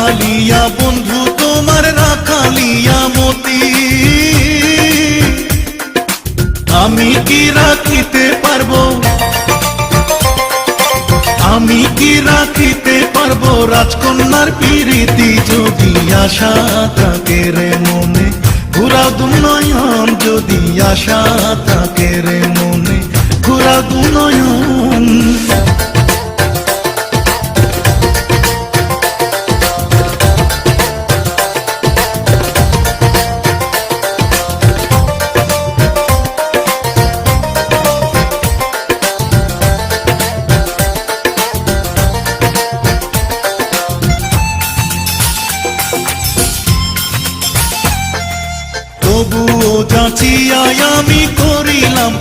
রাখালিয়া বন্ধু তোমার রাখালিয়া মতি, আমি কি রাখিতে পারবো, আমি কি রাখিতে পারবো রাজকন্যার প্রীতি, যদি আশা থাকে রে মনে ঘুরা দুনয়ন, যদি আশা থাকে রে মনে ঘুরা দুনয়ন। তবুও যাচিয়াই আমি করিলাম